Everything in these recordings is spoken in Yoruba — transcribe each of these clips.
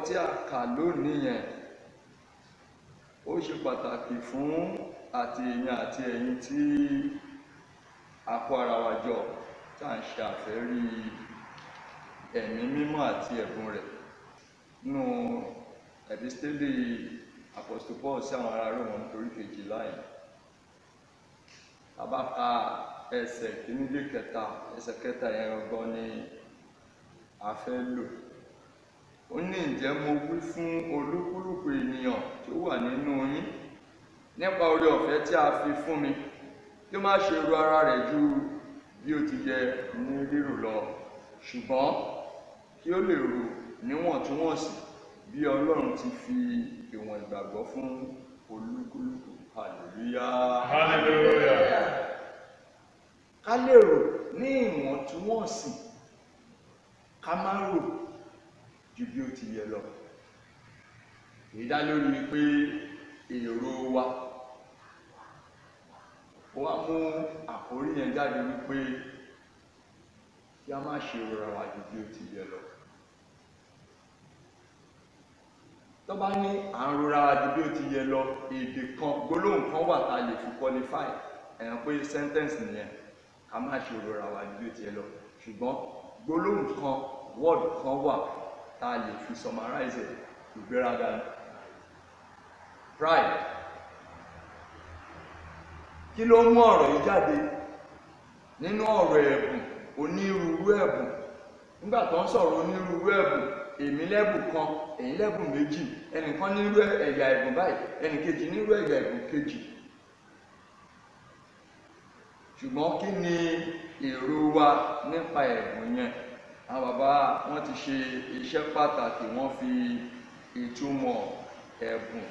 tí a kà lónìí yẹn ó ṣe pàtàkì fún àti èèyàn àti ẹ̀yin tí a kó ara wa jọ tá à ń ṣe àfẹ́rí ẹ̀mí mímọ́ àti ẹ̀bùn rẹ̀ nínú ẹ̀písítélì Apostle Paul sí àwọn ará Róòmù orí 12 yẹn. Bàbá ka ẹsẹ̀ kìíní dé kẹta, ẹsẹ̀ kẹta yẹn gangan ni a fẹ́ lò. Ó ní ǹjẹ́ mo wí fún olúkúlùkù ènìyàn tí ó wà nínú yín nípa oore ọ̀fẹ́ tí a fi fún mi kí ó má ṣe ru ara rẹ̀ ju bí ó ti yẹ ní rírò lọ, ṣùgbọ́n kí ó lè rò níwọ̀ntúnwọ̀nsì bí Ọlọ́run ti fi ìwọ̀n ìgbàgbọ́ fún olúkúlùkù. Hallelujah. Hallelujah. Ká lè rò ní ìwọ̀ntúnwọ̀nsì, ká má rò ju bí ó ti yẹ lọ. Èyí dá lórí pé èrò wa ó wá mú àkórí yẹn jáde wípé kí a má ṣe rọra wa ju bí ó ti yẹ lọ. Tó bá ní à ń rọra wa ju bí ó ti yẹ lọ, èdè kan, gbólóhùn kan wà tá a lè fi qualify ẹ̀yàn pé sentence nìyẹn, ká má ṣe rọra wa ju bí ó ti yẹ lọ. Ṣùgbọ́n gbólóhùn kan, word kan wà tá a lè fi summarize ìgbéraga, pride. Kí ló mú ọ̀rọ̀ yìí jáde nínú ọ̀rọ̀ ẹ̀bùn, onírúurú ẹ̀bùn? Nígbà tó ń sọ̀rọ̀ onírúurú ẹ̀bùn, èmi lẹ́bùn kan, ẹ̀yin lẹ́bùn méjì, ẹnìkan nírú ẹ̀yà ẹ̀bùn báyìí, ẹnìkejì nírú ẹ̀yà ẹ̀bùn kejì. Ṣùgbọ́n kí ni èrò wa nípa ẹ̀bùn yẹn? Àwọn bàbá wọn ti ṣe iṣẹ́ pàtàkì, wọ́n fi ìtumọ̀ ẹ̀bùn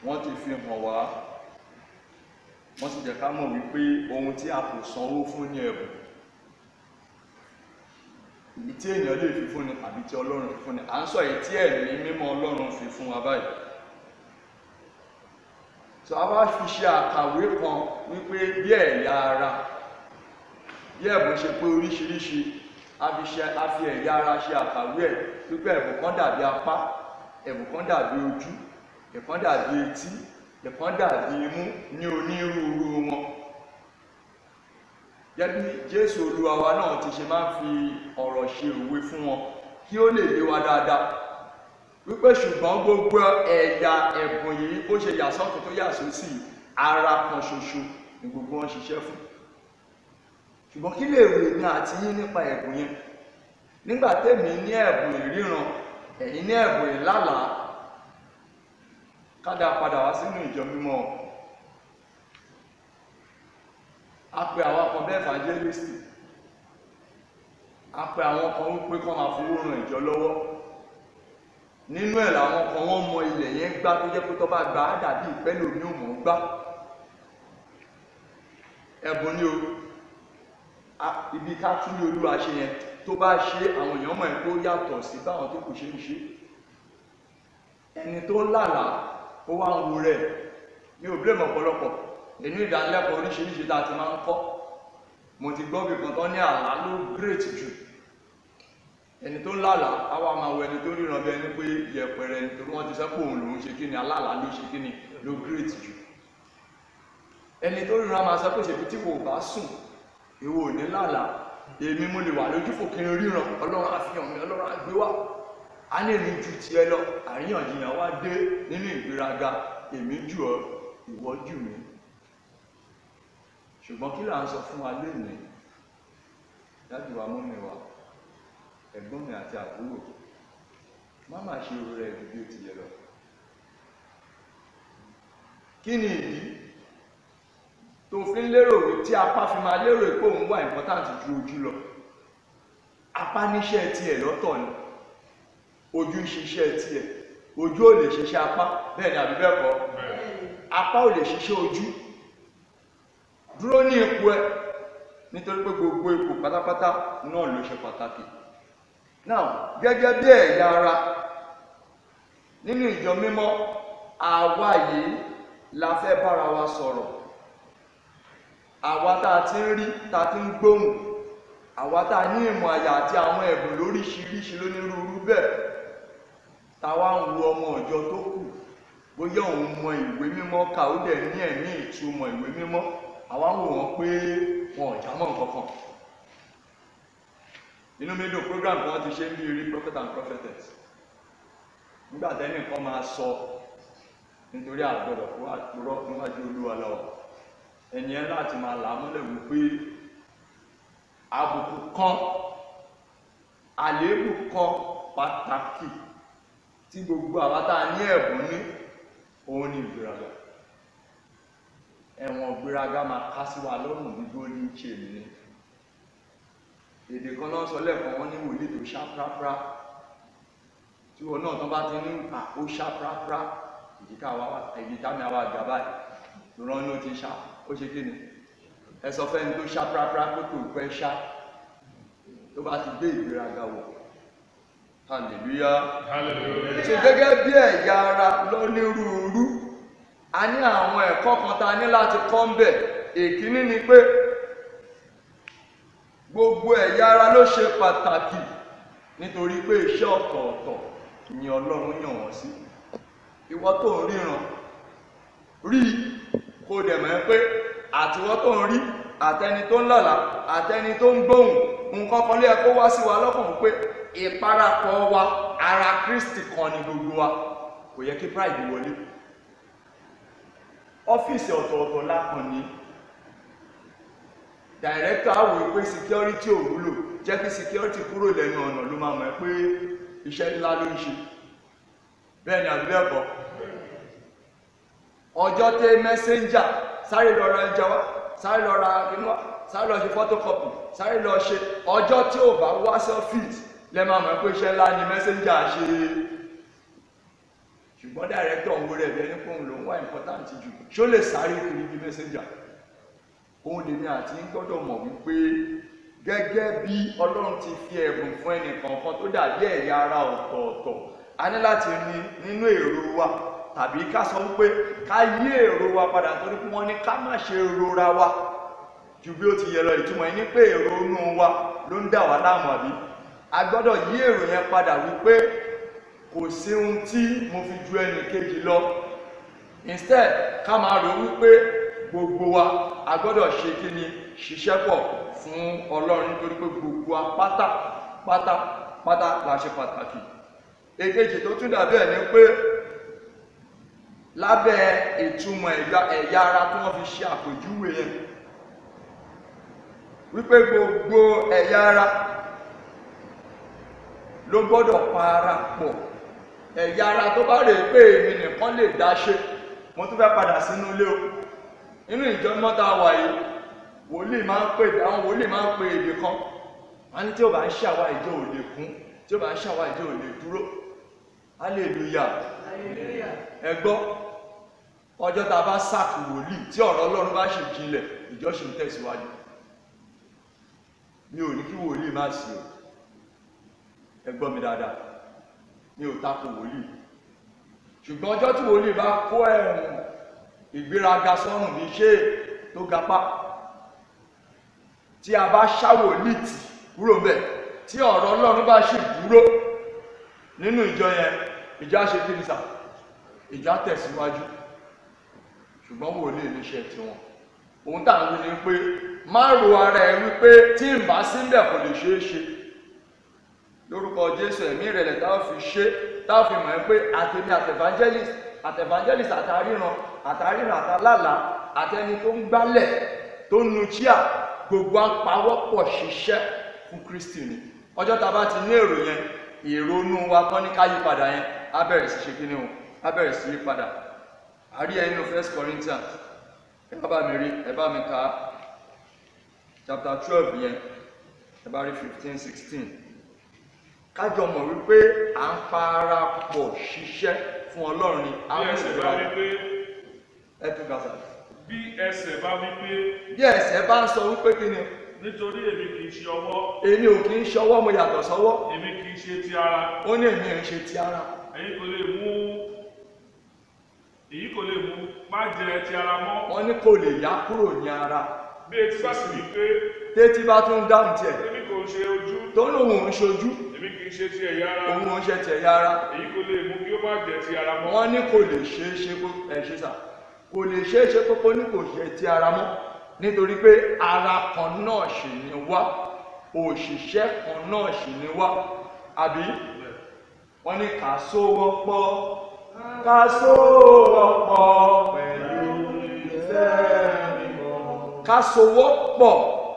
wọ́n ti fi hàn wá, wọ́n sì jẹ́ ká mọ̀ wípé ohun tí a kò sanwó fún ní ẹ̀bùn, èyí tí èèyàn lè fi fún ni àbí tí Ọlọ́run fi fún ni. À ń sọ èyí tí ẹ̀mí mímọ́ Ọlọ́run fi fún wa báyìí. So a bá fi ṣe àkàwé kan wípé bí ẹ̀yà ara, bí ẹ̀bùn ṣe pé oríṣiríṣi, a fi ẹ̀yà ara ṣe àkàwé ẹ̀ wípé ẹ̀bùn kan dàbí apá, ẹ̀bùn kan dàbí ojú, ẹ̀kan dàbí etí, ẹ̀kan dàbí imú ní onírúurú wọn. Gẹ́gẹ́ bí Jésù Olúwa wa náà ti ṣe máa ń fi ọ̀rọ̀ ṣe òwe fún wọn kí ó lè yé wa dáadáa wípé ṣùgbọ́n gbogbo ẹ̀yà ẹ̀bùn yìí bó ṣe yà sọ́tún tó yà sósì, ara kan ṣoṣo ni gbogbo wọn ṣiṣẹ́ fún. Ṣùgbọ́n kí lè rò ní àti yín nípa ẹ̀bùn yẹn? Nígbà tèmi ní ẹ̀bùn ìríran, ẹ̀yin ní ẹ̀bùn ìlálàá, ká dá padà wá sínú ìjọ mímọ́. A pe àwọn kan bẹ́ẹ̀ evangelist, a pe àwọn kan wípé kán máa fowó ran ìjọ lọ́wọ́. Nínú ẹ̀ làwọn kan wọ́n mọ ilẹ̀ yẹn gbá tó jẹ́ pé tó bá gbà á dàbí ìpẹ́lẹ̀ omi ò mọ̀ gbá. Ẹ̀bùn ni o. Ibi ká tún ní Olúwa ṣe yẹn, tó bá ṣe àwọn èèyàn mọ̀ ẹ́ tó yàtọ̀ sí báwọn tó kù ṣe ń ṣe. Ẹni tó ń lálàá ó wá ń wo rẹ̀, mi ò blame ọ̀pọ̀lọpọ̀ nínú ìdánilẹ́kọ̀ọ́ oríṣiríṣi tá a ti máa ń kọ́. Mo ti gbọ́ bí kan tán ní àlá ló great jù. Ẹni tó ń lálàá á wá máa wo ẹni tó ríran bí ẹni pé yẹpẹrẹ, nítorí wọ́n ti sẹ́pọ̀ òun lòún ṣe kí ni, alálàá ló ṣe kí ni, ló great jù. Ẹni tó ríran máa sọ pé ṣèbí tí kò bá sùn, èwo ò ní lálàá, èmi mo lè wà lójúfò kí n ríran, Ọlọ́run á fi hàn mí, Ọlọ́run á gbé wá. A ní èmi ju tiẹ̀ lọ, àríyànjiyàn wá dé nínú ìgbéraga, èmi jù ọ́, ìwọ jù mí. Ṣùgbọ́n kí là ń sọ fún wa lénìí? Dájú wa, mọ́mì wa, ẹ̀gbọ́n mi àti àbúrò, má má ṣe ro rẹ̀ ju bí ó ti yẹ lọ. Kí ni ìdí tó fi ń lérò tí apá fi máa lérò pé òun wà important ju ojú lọ? Apá níṣẹ́ tiẹ̀ lọ́tọ̀ ni, ojú ń ṣiṣẹ́ tiẹ̀. Ojú ò lè ṣiṣẹ́ apá, bẹ́ẹ̀ ni àbí bẹ́ẹ̀ kọ́? Apá ò lè ṣiṣẹ́ ojú. Dúró ní ipò ẹ, nítorí pé gbogbo ipò pátápátá náà ló ṣe pàtàkì. Now, gẹ́gẹ́ bí ẹ̀yà ara nínú ìjọ mímọ́, àwa yìí la fẹ́ bára wa sọ̀rọ̀. Àwa tá a ti ń rí, tá a ti ń gbóhùn, àwa tá a ní ìmọ̀ àyà àti àwọn ẹ̀bùn lóríṣiríṣi lónírúurú bẹ́ẹ̀. táwa ń wo ọmọ ọjọ́ tó kù bóyá òun mọ ìwé mímọ́ kà ó dẹ̀ ní ẹ̀mí ìtumọ̀ ìwé mímọ́, àwa ń wò wọ́n pé wọn ò jámọ́ nǹkan kan. Inú mi dùn program kan ti ṣe ń bí rí prophet and prophetess. Nígbà tẹ́nì kan máa sọ nítorí àgbọ̀dọ̀ fún àtúrọ̀ níwájú Olúwa lọ́wọ́, ẹni ẹ láti máa là á mọ́lẹ̀ wípé àbùkù kan, àléébù kan pàtàkì tí gbogbo àwa tá a ní ẹ̀bùn ní, òun ni ìgbéraga. Ẹ̀wọ̀n ìgbéraga máa ká sí wa lọ́rùn ní golden chain ni. Èdè kan náà sọ lẹ́ẹ̀kan, wọ́n ní wòlíì tó ṣá prápra, tí wọn náà tán bá ti ní ó ṣá prápra, ìdíkà mi àwa àgbà báyìí tó rán ló ti ṣá, ó ṣe kí ni? Ẹ sọ fẹ́ni tó ṣá prápra pé kò pẹ́ ṣá, tó bá ti gbé ìgbéraga wọ̀. Hallelujah. Hallelujah. Ṣe gẹ́gẹ́ bí ẹ̀yà ara lọ́nírúurú, a ní àwọn ẹ̀kọ́ kan ta ní láti kọ́ ń bẹ̀. Èkíní ni pé gbogbo ẹ̀yà ara ló ṣe pàtàkì nítorí pé iṣẹ́ ọ̀tọ̀ọ̀tọ̀ ni Ọlọ́run yàn wọ́n sí. Ìwọ tó ń ríran, rí kó dẹ̀ mọ̀ pé àtiwọ́ tó ń rí, àtẹni tó ń lálàá, àtẹni tó ń gbóhùn, nǹkan kan lé ẹ kó wá sí wa lọ́kàn pé ìparapọ̀ wa ara Kristi kan ni gbogbo wa. Kò yẹ kí pride wọlé. Ọ́fíìsì ọ̀tọ̀ọ̀tọ̀ lápọn ní. Director àwò pé security ò wúlò, jẹ́ kí security kúrò lẹ́nu ọ̀nà, ló máa mọ̀ pé iṣẹ́ ńlá ló ń ṣe. Bẹ́ẹ̀ ni àbí bẹ́ẹ̀ kọ́. Ọjọ́ tẹ́ messenger sáré lọ ra ẹja wá, sáré lọ ra kínúwá, sáré lọ ṣe photocopy, sáré lọ ṣe, ọjọ́ tí ò bá wá sí ọ́fíìsì lẹ máa mọ̀ pé iṣẹ́ ńlá ni messenger ṣe. Ṣùgbọ́n director ń wo rẹ̀ bí ẹni pé òun ló ń wá important jù, ṣó lè sáré kiri bí messenger? Òun lèmi àti ń gbọ́dọ̀ mọ̀ wípé gẹ́gẹ́ bí Ọlọ́run ti fi ẹ̀bùn fún ẹnì kọ̀ọ̀kan tó dàbí ẹ̀yà ara ọ̀tọ̀ọ̀tọ̀, a ní láti ní nínú èrò wa, tàbí ká sọ wípé ká yí èrò wa padà, torí pé wọ́n ní ká má ṣe rora wa ju bí ó ti yẹ lọ. Ìtumọ̀ yìí ní pé èrò inú wa ló ń dà wá láàmú àbí? A gbọ́dọ̀ yí èrò yẹn padà wípé kò sí ohun tí mo fi ju ẹnì kejì lọ. Instead, ká máa rò wípé gbogbo wa a gbọ́dọ̀ ṣe kí ni? Ṣiṣẹ́ pọ̀ fún Ọlọ́run, nítorí pé gbogbo wa pátápátá la ṣe pàtàkì. Èkejì tó tún dàbí ẹ̀ ni pé lábẹ́ ìtumọ̀ ẹ̀yà ara tí wọ́n fi ṣe àpèjúwe yẹn, wípé gbogbo ẹ̀yà ara ló gbọ́dọ̀ parapọ̀. Ẹ̀yà ara tó bá rèé pé èmi nìkan lè dá ṣe, mo tún fẹ́ padà sínú ilé o. Inú ìjọ mọ́ta wà yìí, wòlíì máa ń pè, àwọn wòlíì máa ń pè èdè kan. Wọ́n ní tí ó bá ń ṣàwá ìjọ ò lè kún, tí ó bá ń ṣàwá ìjọ ò lè dúró. Hallelujah. Ẹ gbọ́, ọjọ́ ta bá sàkì wòlíì tí ọ̀rọ̀ Ọlọ́run bá ṣe jinlẹ̀, ìjọ ṣe ń tẹ̀síwájú. Mi ò ní kí wòlíì má sí o. Ẹ gbọ́ mi dáadáa, mi ò tako wòlíì. Ṣùgbọ́n ọjọ́ tí wòlíì bá kó ẹ̀rùn ìgbéraga sọ́rùn bí ṣe tó gapá, tí a bá ṣá wòlíì tì kúrò bẹ̀, tí ọ̀rọ̀ Ọlọ́run bá ṣì dúró nínú ìjọ yẹn, ìjọ á ṣe kí ni sà? Ìjọ á tẹ̀síwájú. Ṣùgbọ́n wòlíì níṣẹ́ tiwọn. Ohun tá à ń wí ni pé má ro ara ẹ wípé tí ń bá síbẹ̀ kò lè ṣeé ṣe. Lórúkọ Jésù, ẹ̀mí ìrẹ̀lẹ̀ tá a fi ṣe, tá a fi mọ̀ pé àtẹ̀mí àtẹ̀vangelist àtàríran àtàlálà, àtẹni tó ń gbálẹ̀ tó ń nu chíà, gbogbo àpawọ́pọ̀ ṣiṣẹ́ fún Kristi ni. Ọjọ́ tá a bá ti ní èrò yẹn, èrò inú wa tán ní ká yí padà yẹn, á bẹ̀rẹ̀ sí ṣe kí ni o? Á bẹ̀rẹ̀ sí yí padà. A rí ẹ nínú 1 Corinthians, ẹ bá mi rí, ẹ bá mi ka chapter 12 yẹn, ẹ bá rí 15-16. Kájọ mọ̀ wípé à ń parapọ̀ ṣiṣẹ́ fún Ọlọ́run ni. Bí ẹsẹ̀ bá wí pé, ẹ tún gàṣà. bí ẹsẹ̀ bá wí pé, Bí ẹsẹ̀ bá ń sọ wípé kí ni? nítorí èmi kì í ṣe ọwọ́, Èmi ò kì í ṣọwọ́, mo yàtọ̀ sọ́wọ́. èmi kì í ṣe ti ara, Ó ní èmi ò ń ṣe ti ara. èyí kò lè mú má jẹ ti ara mọ́. Wọ́n ní kò lè yá kúrò ní ara. Bí etí bá sì wí pé, Tétí bá tún dáhùn tiẹ̀, èmi kò ṣe ojú, tó lóun ń ṣojú, èmi kì í ṣe ti ẹ̀yà ara. òun ò ń ṣe ti ẹ̀yà ara. èyí kò lè mú kí ó má jẹ́ ti ara mọ́. wọ́n ní kò lè ṣeé ṣe kó ṣe sà kò lè ṣeé ṣe kókó ní kò ṣe ti ara mọ́ nítorí pé ara kan náà sì ni wá òṣìṣẹ́ kan náà sì ni wá àbí wọ́n ní ká sowọ́pọ̀ pẹ̀lú ìfẹ́ mímọ́. ká sowọ́pọ̀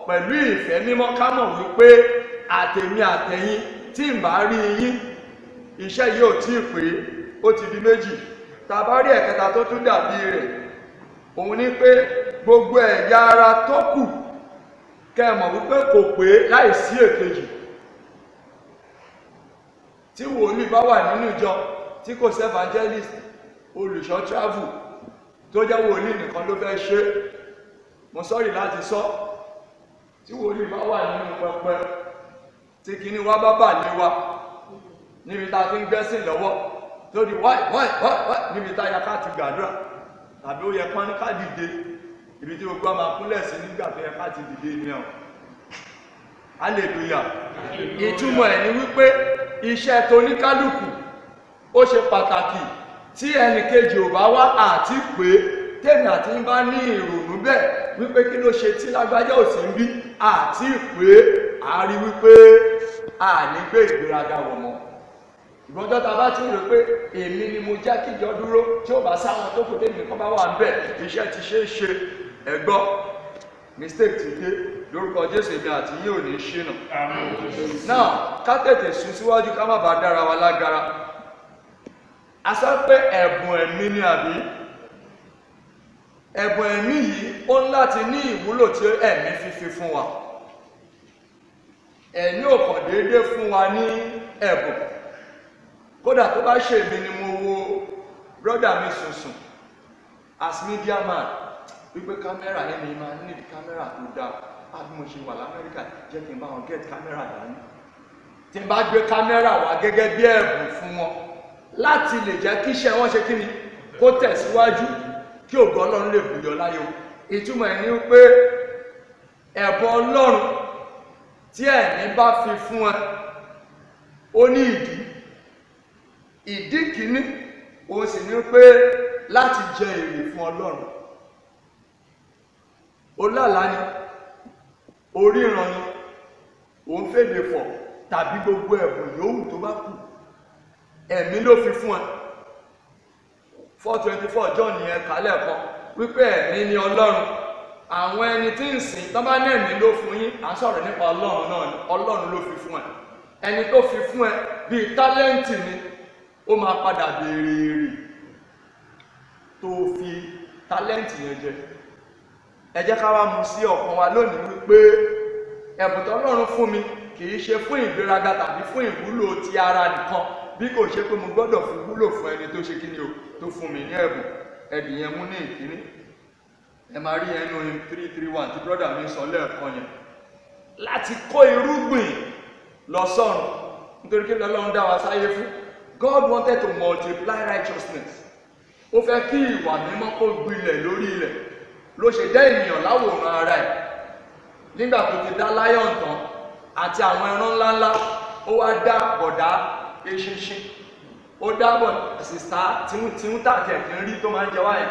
pẹ̀lú ìfẹ́ mímọ́ ká mọ̀ wípé àtèmi àtẹ̀yin tí ń bá rí yín iṣẹ́ yìí ò tí ì pé ó ti di méjì tàbá rí ẹ̀kẹta tó tún dàbí rẹ̀ òun ní pé gbogbo ẹ̀yà ara tó kù kẹ́ mọ̀ wípé kò pé láì sí èkejì. tí wòlíì bá wà nínú ìjọ tí kò sí evangelist olùṣọ́ travel tó jẹ́ wòlíì nìkan ló fẹ́ ṣe mo sọ́rí láti sọ tí wòlíì bá wà nínú pẹpẹ tí kìíní wá bá bà lé wa níbi tá a fi ń gbẹ́sìn lọ́wọ́ tó di wáì níbi tá a yẹ ká ti gbàdúrà tàbí ó yẹ kán ní ká dìde ibi tí gbogbo àmà kúnlẹ̀ sí nígbà tó yẹ ká ti dìde ní ọ̀ hallelujah. ìtumọ̀ ẹ̀ ni wípé iṣẹ́ toníkálùkù ó ṣe pàtàkì tí ẹnìkejì ò bá wá àti pé tèmi àti ń bá ní ìrònú bẹ́ẹ̀ wípé kí ló ṣe tí lágbájá ò sí ń bí àti pé a rí wípé a ní gbé ìgbéraga wọ̀ mọ́. ìgbọ́njọ́ ta bá ti rò pé èmi ni mo jẹ́ kíjọ dúró tí ó bá sáwọn tó kù tèmi kan bá wà ń bẹ̀ iṣẹ́ ti ṣe é ṣe ẹ̀gbọ́ mistake ti dé lórúkọ Jésù èmi àti yín ò ní ṣìnà. náà ká tètè sún síwájú ká má bàa dára wa lágara. a sọ pé ẹ̀bùn ẹ̀mí ni àbí ẹ̀bùn ẹ̀mí yìí ó ń láti ní ìwúlò tí ẹ̀mí fífi fún wa. ẹ̀mí ò kàn déédéé fún wa ní ẹ̀bùn kódà tó bá ṣe mí ni mo wo brọ́dà mi sùnsùn as media man wípé kámẹ́rà ẹ̀mí máa ń níbi kámẹ́rà tó dáa bí mo ṣe wà lamẹ́ríkà jẹ́ kí n bá wọn get kámẹ́rà dání tí n bá gbé kámẹ́rà wá gẹ́gẹ́ bí ẹ̀bùn fún wọn láti lè jẹ́ kí iṣẹ́ wọn ṣe kí ni kó tẹ̀síwájú kí ògo Ọlọ́run lè bùyọ láyé o. ìtumọ̀ ẹ̀ ni pé ẹ̀bùn Ọlọ́run tí ẹ̀mí bá fi fún ẹ ó ní ìdí kìíní òun sì ní pé láti jẹ èrè fún Ọlọ́run. ó lálàá ni oríran ni òun fèdè fọ̀ tàbí gbogbo ẹ̀bùn yòówù tó bá kù ẹ̀mí ló fi fún ẹ. 4:24 John yẹn kálẹ̀ kan wípé ẹ̀mí ni Ọlọ́run àwọn ẹni tí ń sìn tán bá ní ẹ̀mí ló fún yín à ń sọ̀rọ̀ nípa Ọlọ́run náà ni Ọlọ́run ló fi fún ẹ. ẹni tó fi fún ẹ bíi tálẹ́ǹtì ni ó máa padà béèrè èrè tó fi tálẹ́ǹtì yẹn jẹ. ẹ jẹ́ ká wá mú sí ọkàn wa lónìí wípé ẹ̀bùn tọ́lọ́run fún mi kì í ṣe fún ìgbéraga tàbí fún ìwúlò ti ara nìkan bí kò ṣe pé mo gbọ́dọ̀ fi wúlò fún ẹni tó ṣe kí ni o tó fún mi ní ẹ̀bùn. ẹ̀dì yẹn mú ní ìkíní ẹ máa rí ẹnu 3:3:1 tí brọ́dà mi sọ lẹ́ẹ̀kan yẹn láti kó irúgbìn lọ sọ́run nítorí kí lọ́lọ́run dá wa sáyé fún. God wanted to multiply righteousness. ó fẹ́ kí ìwà mímọ́ kó gbilẹ̀ lórí ilẹ̀ ló ṣe dá ènìyàn láwòrán ara ẹ̀. nígbà tó ti dá lion tán àti àwọn ẹran ńláńlá ó wá dá bọ̀dá eṣinṣin ó dá bọ̀ sìsá tí ń tàkẹ̀ kí ń rí tó máa ń jẹ wáyé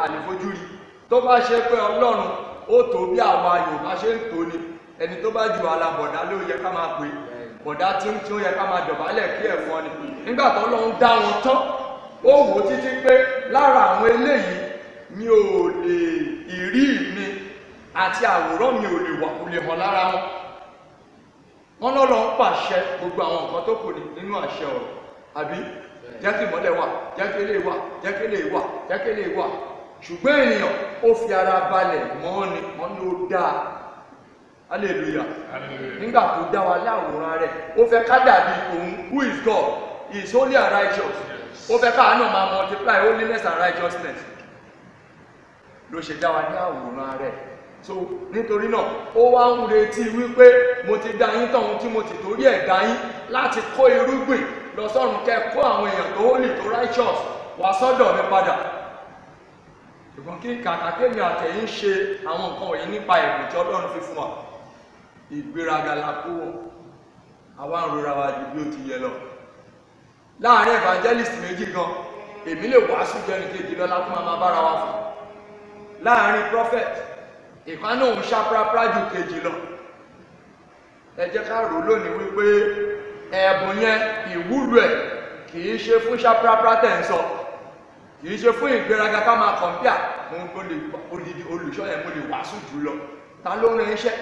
àlè fojú rí. tó bá ṣe pé Ọlọ́run ó tó bí àwa Yorùbá ṣe ń tó ni ẹni tó bá ju àlà bọ̀dá ló yẹ ká máa pè bọ̀dá tí ó yẹ ká máa dọ̀bálẹ̀ kí ẹ̀fọn ni. nígbà tó Ọlọ́run dá wọn tán ó wò títí pé lára àwọn eléyìí mi ò lè ìrí mi àti àwòrán mi ò lè wà kò lè hàn lára wọn. wọ́n lọ́lọ́run pàṣẹ gbogbo àwọn nǹkan tó kù nínú àṣẹ ọ̀rọ̀ àbí jẹ́ kí ìmọ́lẹ̀ wà jẹ́ kí eléyìí wà jẹ́ kí eléyìí wà jẹ́ kí eléyìí wà. ṣùgbọ́n ènìyàn ó fi ara balẹ̀ mọ́ ni wọ́n ló dáa hallelujah. nígbà tó dá wa láwòrán rẹ̀ ó fẹ́ ká dàbí òun who is God he is holy and righteous. ó fẹ́ ká náà máa multiply holiness and righteousness ló ṣe dá wa ní àwòrán rẹ̀. so nítorí náà ó wá ń retí wípé mo ti dá yín tọ̀hún tí mo ti torí ẹ̀ dá yín láti kó irúgbìn lọ sọ́run kẹ́ kó àwọn èèyàn tó holy tó righteous wá sọ́dọ̀ mi padà. ṣùgbọ́n kí kàkà kémi àtẹ̀yìn ṣe àwọn nǹkan wọ̀nyí nípa ẹ̀bùn tí Ọlọ́run fi fún wa ìgbéraga la kó wọ̀ àwa ń rora wa ju bí ó ti yẹ lọ. Láàárín evangelist méjì gan, èmi lè wàásù jẹ́ni kejì lọ láti máa bára wa fún. Láàárín prophet, ìkan náà ń ṣàpráprá ju kejì lọ. Ẹ jẹ́ ká rò lónìí wípé ẹ̀bùn yẹn ìwúlò ẹ̀ kìí ṣe fún ṣàpráprá tẹ̀ ń sọ, kìí ṣe fún ìgbéraga ká máa kọ̀m̀píà. Mo lè odidi olùṣọ́ yẹn mo lè wàásù jù lọ. Ta ló rán iṣẹ́?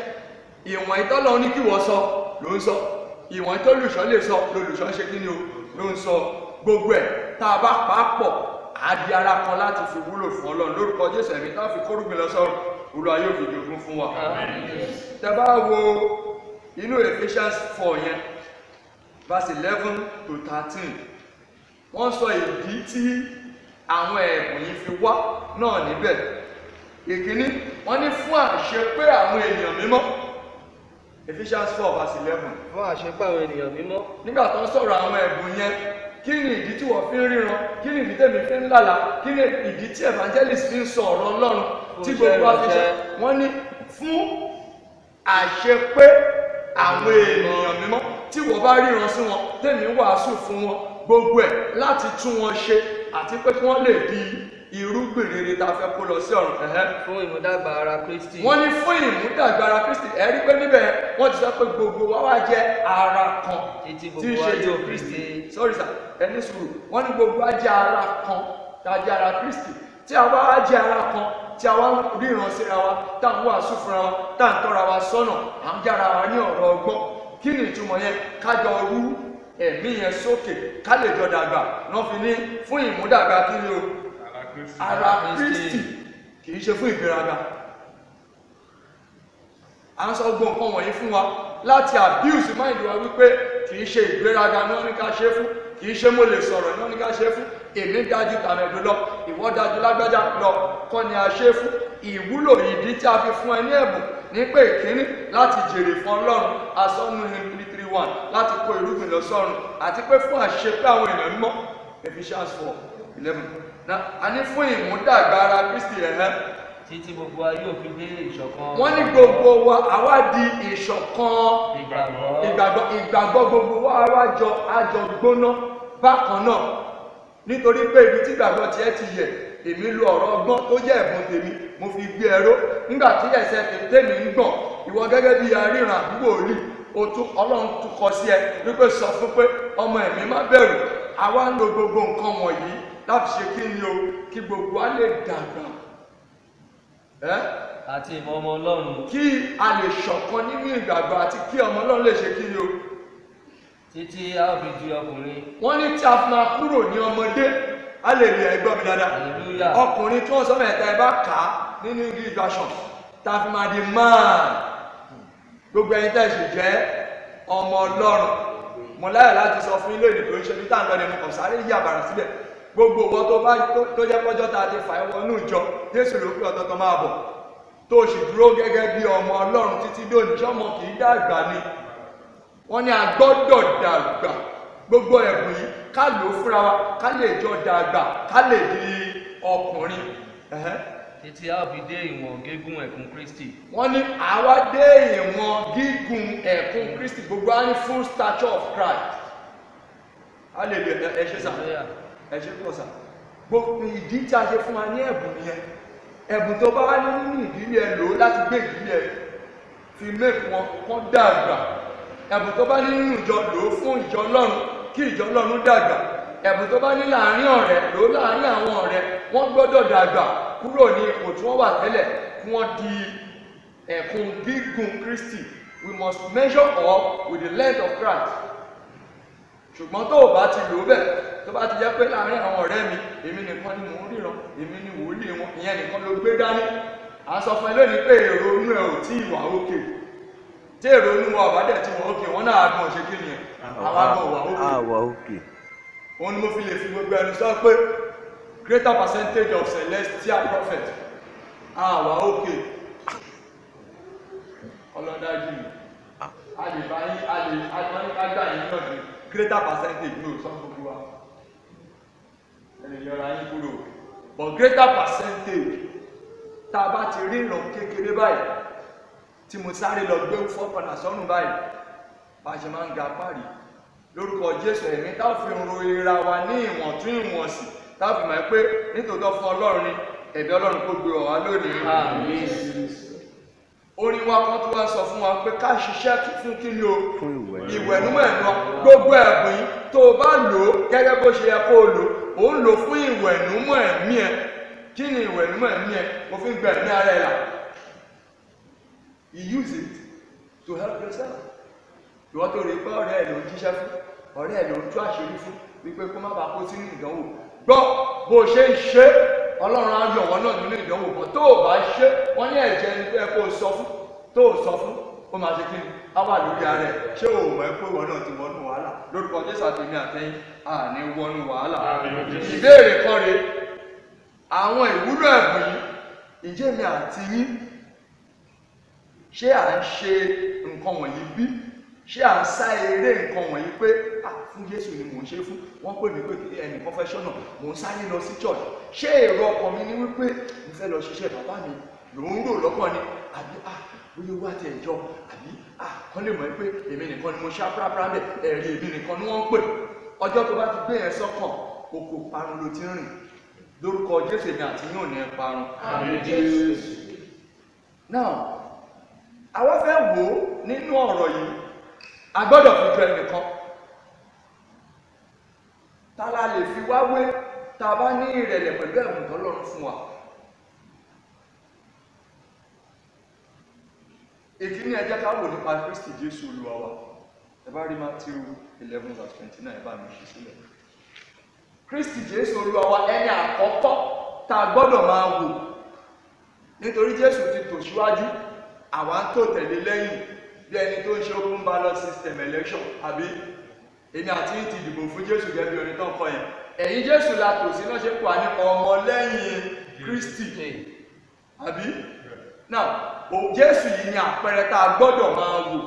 Ìwọ̀n ìtọ́lọ́ ní kí wọ́n sọ ló ń sọ, ìwọ̀n tó lùṣọ́ lè sọ lolùṣọ́ ṣe kí ni o ló ń sọ. Gbogbo ẹ̀ tá a bá pàápọ̀ á di ara kan láti fi wúlò fún Ọlọ́run. Lórúkọ Jésù ẹ̀mí tá fi kórúgbìn lọ sọ́run, Olúwa yóò fi jogún fún wa. Tẹ́ bá wo inú Ephesians 4 yẹn verse 11 to 13, wọ́n sọ ìdí tí àwọn ẹ̀bùn yìí fi wá náà níbẹ̀. Ìkíní, wọ́n ní fún àṣepé àwọn ènìyàn mímọ́. Ephesians 4 verse 11. Fún àṣepé àwọn ènìyàn mímọ́. Nígbà tó ń sọ̀rọ̀ àwọn ẹ̀bùn yẹn, kí ni ìdí tí wọ́n fi ń ríran? Kí ni ìdí tèmi fi ń lálàá? Kí ni ìdí tí evangelist fi ń sọ ọ̀rọ̀ Ọlọ́run tí gbogbo wa fi ṣe? Wọ́n ní fún àṣepé àwọn ènìyàn mímọ́. Tí wọ́n bá ríran sí wọn, tèmi wàásù fún wọn, gbogbo ẹ̀ láti tún wọn ṣe àti pé kí wọ́n lè di irúgbìn rere tá a fẹ́ kó lọ sí ọ̀run. Fún ìmúdàgbà ara Kristi. Wọ́n ní fún ìmúdàgbà ara Kristi. Ẹ rí pé níbẹ̀ wọ́n ti sọ pé gbogbo wa wá jẹ́ ara kan tí í ṣe ti Kristi. Sorry sir, ẹni sùúrù. Wọ́n ní gbogbo wa jẹ́ ara kan tá a jẹ́ ara Kristi. Tí a wá jẹ́ ara kan tí a wá ríran síra wa, tá à ń wàásù fúnra wa, tá à ń tọ́ra wa sọ́nà, à ń jára wa ní ọ̀rọ̀ ọgbọ́n. Kí ni ìtumọ̀ yẹn? Ká jọ rú ẹ̀mí yẹn sókè ká lè jọ dàgbà. Wọ́n fi ní fún ìmúdàgbà kí ni o? Ara Kristi, kìí ṣe fún ìgbéraga. À ń sọ gbogbo nǹkan wọ̀nyí fún wa láti abuse mind wa wípé kìí ṣe ìgbéraga ní wọ́n ní ká ṣe fún, kìí ṣe mo lè sọ̀rọ̀ ní wọ́n ní ká ṣe fún, èmi dájú tàmẹ̀dù lọ, ìwọ dájú lágbájá lọ, kọ́ ni a ṣe fún. Ìwúlò ìdí tí a fi fún ẹ ní ẹ̀bùn ní pé ìkíní láti jèrè fún Ọlọ́run, asọ́nù Hymn 331 láti kó irúgbìn lọ sọ́run, àti pé fún àṣepé àwọn èèyàn mímọ́. Ephesians 4:11. A ní fún ìmúdàgbà ara Kristi títí gbogbo ayé ò fi dé ìṣọ̀kan. Wọ́n ní gbogbo wa àwa di ìṣọ̀kan ìgbàgbọ́ gbogbo wa àjọ gbóná bákan náà. Nítorí pé ibi tí ìgbàgbọ́ tiẹ̀ ti yẹ̀, èmi lo ọ̀rọ̀ ọgbọ́n tó jẹ́ ẹ̀bùn tèmi, mo fi gbé ẹró. Nígbà tí ẹsẹ̀ tèmi ń gbọ̀n, ìwọ gẹ́gẹ́ bí aríran àdúgbò òlì, Ọlọ́run tún kọ sí ẹ wípé sọ fún pé ọmọ ẹ̀mí má bẹ̀rù. Àwa ń lo gbogbo nǹkan wọ̀nyí láti ṣe kí ni o, kí gbogbo wa lè dàgbà. Àti ìmọ̀ ọmọ Ọlọ́run. Kí a lè ṣọ̀kan nínú ìgbàgbọ́ àti kí ọmọ Ọlọ́run lè ṣe kí ni o. Títí a ó fi di ọkùnrin. Wọ́n ní tí a fi máa kúrò ní ọmọdé, a lè rí ẹgbọ́n mi dáadáa. Hallelujah. Ọkùnrin tí wọ́n sọ mẹ́ta ẹ bá kà á nínú English version, tá a fi máa di man. Gbogbo ẹ̀yin tẹ̀sí jẹ́ ọmọ Ọlọ́run. Mo láyọ̀ láti sọ fún ilé ìdìbò ìṣẹ́ ní táǹdọ̀ ni mo kàn sáré yí àbàrà síbẹ̀. Gbogbo wọn tó jẹ́ pọ́jọ́ tá a ti fà ẹwọ inú ìjọ, Jésù ló pé ọ̀tọ̀ọ̀tọ̀ máa bọ̀. Tó sì dúró gẹ́gẹ́ bí ọmọ Ọlọ́run títí dòní, ṣọ́mọ kì í dàgbà ni. Wọ́n ní a gbọ́dọ̀ dàgbà. Gbogbo ẹ̀bùn yìí ká lò ó fúnra wa, ká lè jọ dàgbà, ká lè di ọkùnrin. Títí a ó fi dé ìwọ̀n gígùn ẹ̀kún Kristi. Wọ́n ní àwa dé ìwọ̀n gígùn ẹ̀kún Kristi, gbogbo á ní full stature of Christ. Hallelujah. Ẹ ṣé sà, ẹ ṣé pọ̀ sà. Gbogbo ìdí tí a ṣe fún wa ní ẹ̀bùn yẹn, ẹ̀bùn tó bá wá nínú ìdílé ẹ lò láti gbé ìdílé ẹ fi make wọn kán dàgbà. Ẹ̀bùn tó bá ní nínú ìjọ lò ó fún ìjọ Ọlọ́run kí ìjọ Ọlọ́run dàgbà. Ẹ̀bùn tó bá ní láàárín ọ̀rẹ́ lò ó láàárín àwọn ọ̀rẹ́, wọ́n gbọ́dọ̀ dàgbà kúrò ní ipò tí wọ́n wà tẹ́lẹ̀ kí wọ́n di ẹ̀kún gígùn Kristi. We must measure up with the length of Christ. Ṣùgbọ́n tó o bá ti lò ó bẹ̀, tó bá ti jẹ́ pé láàárín àwọn ọ̀rẹ́ mi, èmi nìkan ni mò ń ríran, èmi ni wòlíì wọn, ìyẹn nìkan ló gbé dání. À ń sọ fún ẹ lónìí pé èrò inú ẹ ò tí ì wà òkè. Tí èrò inú wa ọ̀bá dẹ̀ tí wọ́n òkè, wọ́n náà àgbọ̀n ṣe kí nìyẹn? Àwọn àgbọ̀n wà òkè. Òun ni mo fi lè fi gbogbo ẹnu sọ pé greater percentage of celestial prophet àwa òkè. Ọlọ́dájú yìí, a lè bá yín, agbá yín náà ní greater percentage ní òsán gbogbo wa. Ẹni yọra yín kúrò. But greater percentage tá a bá ti rí ìràn kékeré báyìí, tí mo sáré lọ gbé fọ́pọ̀nà sọ́run báyìí, bá ṣe máa ń ga párí lórúkọ Jésù ẹ̀mí tá fi ro ìra wa ní ìwọ̀ntún ìwọ̀nsì tá fi mọ̀ pé nítòótọ́ fún Ọlọ́run ni ẹ̀bí Ọlọ́run kó gbé wa lónìí. Àmín. Orin wa kan tó wá sọ fún wa pé ká ṣiṣẹ́ fún kí ni o ìwẹ̀nùmọ̀ ẹ̀nu gbogbo ẹ̀bùn yìí tó o bá lò ó gẹ́gẹ́ bó ṣe yẹ kó o lò ó ń lò fún ìwẹ̀nùmọ̀ ẹ̀mí ẹ̀. Kí ni ìwẹ̀nùmọ̀ ẹ̀mí ẹ̀? Mo fi ń gbẹ ẹ̀mí ara ẹ̀ là. You use it to help yourself. Ìwọ́n tó rí pé ọ̀rẹ́ ẹ̀ ló ń jíṣẹ́ fún, ọ̀rẹ́ ẹ̀ ló ń tú àṣírí fún wípé kó má bàa kó sínú ìdánwò. Gbọ́ bó ṣe ń ṣe Ọlọ́run á yọ̀ wọ́n náà nínú ìdánwò kan. Tó o bá ṣe wọ́n ní ẹ̀jẹ̀ ni pé kó o sọ fún, tó o sọ fún ó máa ṣe kí ni á wà lórí ara ẹ̀. Ṣé o mọ̀ pé ìwọ náà ti wọnú wàhálà? Lórúkọ Jésù àtẹ̀mí àtẹ̀yìn àní wọnú wàhálà. Ìbéèrè kan rèé, àwọn ìwúlò ẹ̀bùn yìí ǹjẹ́ mi àti yín ṣé à ń ṣe nǹkan wọ̀nyí bí? Ṣé à ń sá eré nǹkan wọ̀nyí pé fún Jésù ni mò ń ṣe fún? Wọ́n pè mí pé ẹnìkan fẹ́ ṣọ́nà mò ń sáré lọ sí church. Ṣé èrò ọkàn mi ni wípé mo fẹ́ lọ ṣiṣẹ́ bàbá mi ló ń rò lọ́kàn ni? Àbí bóyá owó àti ẹ̀jọ́ àbí kán lè mọ̀ pé èmi nìkan ni mo ṣá pàápàá bẹ̀ ẹ̀rí èmi nìkan ni wọ́n ń pè. Ọjọ́ tó bá ti gbé yẹn sọ́kàn oko parun ló ti ń rìn. Lórúkọ Jésù èmi àti yín ò ní parun. Àmín Jésù. Now àwa fẹ́ wò ó nínú ọ̀rọ̀ yìí a gbọ́dọ̀ fi jọ ẹnìkan tá la lè fi wá wé tá a bá ní ìrẹ̀lẹ̀ pẹ̀lú ẹ̀bùn tọ́lọ́run fún wa. Ìkíní ẹ jẹ́ ká wò nípa Kristi Jésù Olúwa wa. Ẹ bá rí Matthew 11:29 ẹ bá mi ṣí sílẹ̀. Kristi Jésù Olúwa wa ẹni àkọ́kọ́ tá a gbọ́dọ̀ máa wò nítorí Jésù ti tò síwájú àwa ń tò tẹ̀lé lẹ́yìn bí ẹni tó ń ṣe open ballot system election àbí èmi àti yín ti dìbò fún Jésù gẹ́gẹ́ bí orin tó ń kọ yẹn. Ẹ̀yin Jésù la tò sí lọ́ṣẹ́ pọ̀ nípa ọmọ lẹ́yìn Kristi àbí. Now Jésù yìí ni àpẹẹrẹ tá a gbọ́dọ̀ máa wò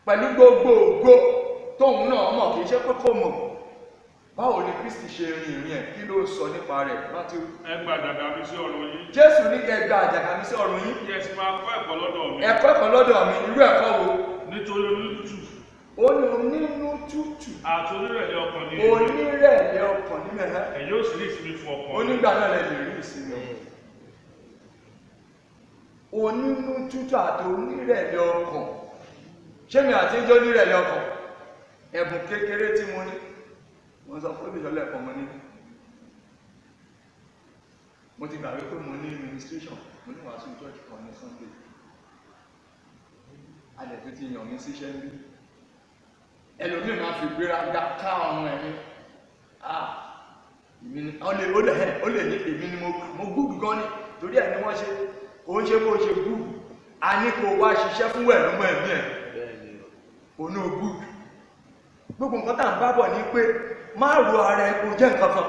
pẹ̀lú gbogbo ògo tóun náà mọ̀ kì í ṣe pé kò mọ̀. Báwo ni Kristi ṣe rin ìrìn ẹ̀? Kí ló sọ nípa rẹ̀? Matthew. Ẹ gba àjàgà mi sí ọrùn yín. Jésù ní kẹ́ gba àjàgà mi sí ọrùn yín. Kí ẹ sì máa kọ́ ẹ̀kọ́ lọ́dọ̀ mi. Ẹ̀kọ́ ẹ̀kọ́ lọ́dọ̀ mi, irú ẹ̀kọ́ wo? Nítorí onítùtù. Ó ní onínú tútù. Àti onírẹ̀lẹ̀ ọkàn ní Onírẹ̀lẹ̀ ọkàn ní mẹ́hẹ́. ẹ̀yin yóò sì rí ìsinmi fún ọkàn. Onígbà náà lè rí ìsinmi. Onínú tútù àti onírẹ̀lẹ̀ ọkàn. Ṣé mi àti ń jẹ́ onírẹ̀lẹ̀ ọkàn? Ẹ̀bùn kékeré tí mo ní. Wọ́n sọ fún ìṣọ́lẹ̀ ẹ̀kọ́ mo ní. Mo ti gbàgbé pé mo ní administration, mo ní wàásù church kan ní Sunday. Adẹ̀ tó ti yàn mí síṣẹ́ ń bí. Ẹlòmíì máa fi gbéraga ká ọmọ ẹ̀mí. Ó lè ní èmi ni mo gúgù gan ni torí ẹ̀ ni wọ́n ṣe kò ń ṣe bó ṣe gúgù. A ní kó wá ṣiṣẹ́ fún ẹ̀lọ́mọ ẹ̀mí ẹ̀. Òun ò gúgù. Gbogbo nǹkan tá à ń bá bọ̀ ní pé má ro ara ẹ kó jẹ́ nǹkan kan.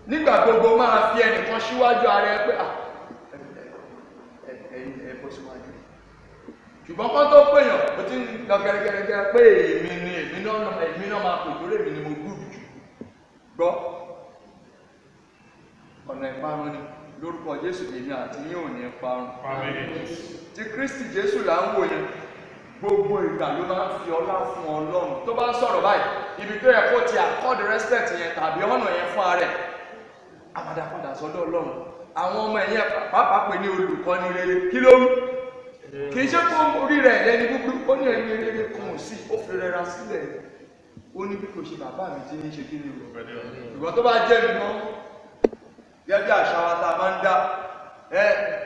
Nígbà gbogbo máa fi ẹnìkan síwájú ara ẹ pé ẹ bọ́ síwájú. Ṣùgbọ́n kán tó pèèyàn ó ti ń lọ gẹ́gẹ́gẹ́ pé èmi náà máa pè torí èmi ni mo gúdù jù. Gbọ́ ọ̀nà ìparun ni lórúkọ Jésù èmi àti yín ò ní parun. Ti Kristi Jésù là ń wò yẹn gbogbo ìgbà ló máa ń fi ọlá fún Ọlọ́run. Tó bá ń sọ̀rọ̀ báyìí ibi tó yẹ kó ti accord respect yẹn tàbí ọ̀nà yẹn fún ara ẹ̀ àmàdàpadà sọ́dọ̀ Ọlọ́run. Àwọn ọmọ ẹ̀yìn pàápàá pè ní olùkọ́ni rere kí ló ń kì í ṣe kó orí rẹ̀ lẹ́ni búburú ó ní ẹni rere kan ò sí ó fi rẹra sílẹ̀ ó ní bí kò ṣe bàbá mi tí ní ṣe kí ni ìwọ̀n tó bá jẹ́ mi mọ́ gẹ́gẹ́ bí àṣà wa tá a máa ń dá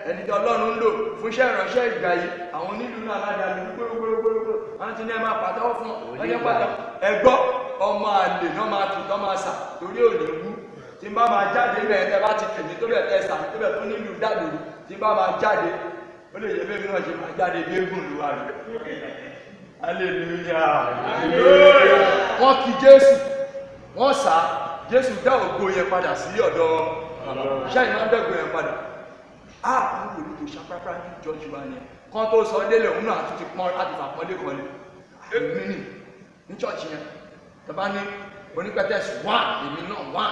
ẹni tí Ọlọ́run ń lò fún iṣẹ́ ìránṣẹ́ ìgbà yìí àwọn onílù náà aládàáni gbogbogbò wọ́n ti ní ẹ máa pàtẹ́wọ́ fún ọjọ́ pàtàkì ẹgbọ́ ọmọ àlè náà máa tù tọ́ máa sà torí òní wú tí n bá máa jáde bẹ́ẹ̀ tẹ́ bá ti kẹ̀mí tó bẹ̀ tẹ́ sàmì tó bẹ̀ tó nílùú dàgbòrò tí n bá máa jáde ó lè yẹ bẹ́ẹ̀ náà ṣe máa jáde bí eégún lùwà rẹ̀ hallelujah wọ́n kí Jésù wọ́n sá Jésù dá ògo yẹn padà sí ọ̀dọ̀ ṣáà ìmọ̀ dẹ́gbò yẹn padà àwọn wòlíì tó ṣaprápá ní jọ́jú wa ni kan tó sọ délé òun náà tún ti pọ́n láti fàpọ́nlé kan lé èmi nì ní chọ́ọ̀chì yẹn tọ́ba ní onípẹ́tẹ́sì wá èmi náà wá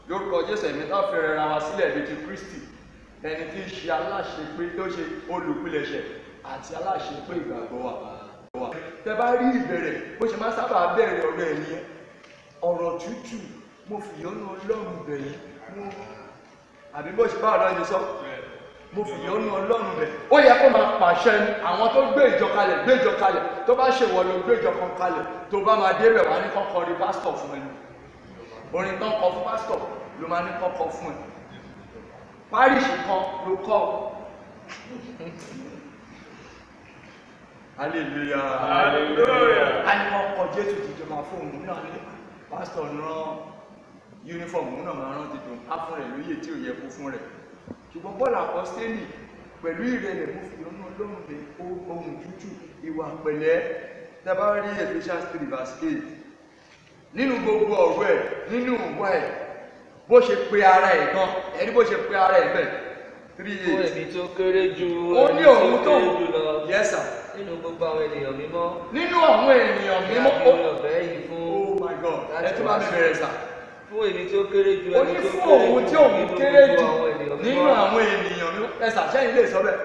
lórúkọ Jésù ẹ̀mí tó fẹ́rẹ̀ ra wa sílẹ̀ bíi ti Kristi ẹni tí ń ṣe aláṣepé tó ṣe olùpilẹ̀ṣẹ̀ àti aláṣepé ìgbàgbọ́ wa tẹ bá rí ìbẹ̀rẹ̀ bó ṣe máa sábà bẹ̀rẹ̀ ọ̀rọ̀ ẹ̀ nìyẹn ọ̀rọ̀ tútù mo fi ìyọ́nú Ọlọ́run bẹ̀ yín mo àbí bó ṣe bá ọ̀rọ̀ ẹni sọ mo fi ìyọ́nú Ọlọ́run bẹ̀ ó yẹ kó máa pàṣẹ ni àwọn tó gbé ìjọ kalẹ̀ tó bá ṣèwọ ló gbé ìjọ kan kalẹ̀ tó bá máa dé rẹ̀ wá ní kọ́kọ́ rí pásítọ̀ fún ẹni orin tán kọ fún pásítọ̀ ló máa ní kọ́kọ́ fún ẹ páríṣì kan ló kọ́ hallelujah Hallelujah. a ní wọ́n kọ Jésù tìjọba fún òun náà ní pásítọ̀ rán yúnífọ̀mù náà máa rántí tó á fún rẹ̀ lóyè tí ò yẹ kó fún rẹ̀ ṣùgbọ́n Paul apostoli pẹ̀lú ìrẹ̀lẹ̀ mú fi ọ̀nà Ọlọ́run lè ohun tútù ìwà pẹ̀lẹ́ tẹ́bá rí Ephesians 3 verse 8 nínú gbogbo ọ̀rọ̀ ẹ̀ nínú ìwà ẹ̀ bó ṣe pe ara ẹ̀ gan ẹni bó ṣe pe ara ẹ̀ bẹ̀ 3:8 fún ẹni tó kéré jù ó ní òun ẹni tó kéré jù lọ yes sir nínú gbogbo àwọn ènìyàn mímọ́ nínú àwọn ènìyàn mímọ́ láti orí ọ̀fẹ́ yìí fún oh my god ẹ tún bá mi bẹ̀rẹ̀ sà fún èmi tó kéré jù ó ní fún òun tí òun kéré jù nínú mímọ́ àwọn ènìyàn mímọ́ ẹ sàṣẹ́yìn lè sọ bẹ́ẹ̀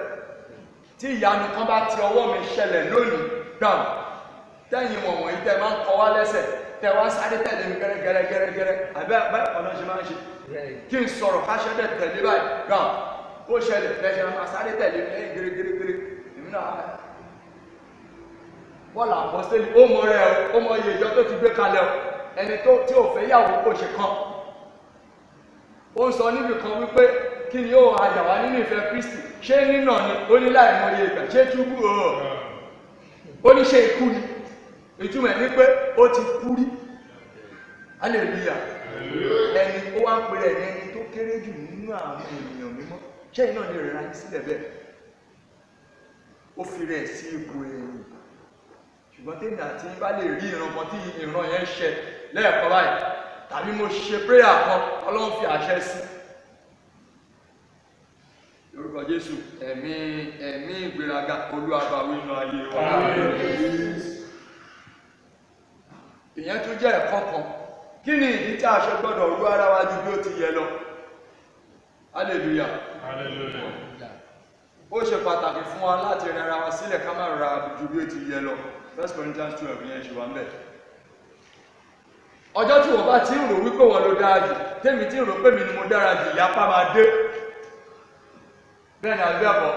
tí ìyanu kan bá ti ọwọ́ mi ṣẹlẹ̀ lónìí gbàm tẹ́yìn wọ̀nyí tẹ́ máa ń kọ wá lẹ́sẹ̀ tẹ́ wá sáré tẹ̀lé mi gẹ́rẹ́gẹ́rẹ́gẹ́rẹ́ àbẹ́ ọ̀nà ṣe máa ń ṣe kí n sọ̀rọ̀ káṣẹ́ dẹ̀ tẹ̀lé báyìí gbàm ó ṣẹlẹ̀ lẹ́sẹ̀ máa sáré tẹ̀lé mi lẹ́yìn gẹ́rẹ́gẹ́rẹ́ èmi náà Paul apostoli ó mọ rẹ̀ ó mọ iye ìjọ tó ti gbé kalẹ̀ ẹni tí ò fẹ́ yàwó kò ṣe kan ó ń sọ níbi kan wípé kí ni ó àyà wá nínú ìfẹ́ Kristi ṣé nínà ni ó ní láì mọ iye ìgbà ṣé túbú ó ní ṣe ikú ni ìtumọ̀ ní pé ó ti kú rí hallelujah ẹni ó wá ń pè rẹ̀ ní ẹni tó kéré jù nínú àwọn ènìyàn mímọ́ ṣé iná lè rẹ̀ ráyé sílẹ̀ bẹ́ẹ̀ ó fi rẹ̀ sí ipò ẹ̀yìn ṣùgbọ́n tèmi àti bá lè rí ìran kan tí ìran yẹn ṣẹ lẹ́ẹ̀kan báyìí tàbí mo ṣe prayer kan Ọlọ́run fi àṣẹ sí lórúkọ Jésù ẹ̀mí ìgbéraga Olúwa bá wí nínú ayé wa ìyẹn tún jẹ́ ẹ̀kọ́ kan kí ni ìdí tí a ṣe gbọ́dọ̀ rú ara wa ju bí ó ti yẹ lọ hallelujah ó ṣe pàtàkì fún wa láti rẹ ara wa sílẹ̀ ká má ra ju bí ó ti yẹ lọ 1 Corinthians 12 yẹn ṣe wà ń bẹ̀ ọjọ́ tí wọ́n bá ti ń rò wípé wọ́n ló dára jù tèmi tí ń rò pé mi ni mo dára jù ìyapa máa dé bẹ́ẹ̀ ni àbí àbọ̀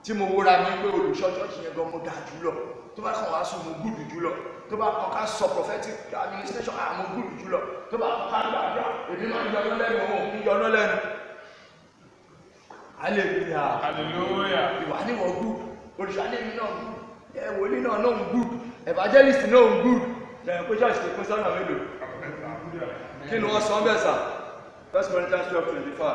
tí mo wúra mi pé olùṣọ́jọ́sì yẹn gan mo dáa jùlọ tó bá kàn wá sùn mo gùdù jùlọ tó bá kàn ká sọ prophetic administration mo gùdù jùlọ tó bá kàn ká gbàgbà èmi máa ń yọná lẹ́nu òun kí yọná lẹ́nu hallelujah ìwà níwọ̀n gùd olùṣàlẹ́mi náà gùd ẹ̀wòlí náà ń gùd evangelist náà ń gùd lẹ́yìn pé church ti pín sọ́nà mélòó kí ni wọ́n sọ bẹ́ẹ̀ sà 1 Corinthians 12:25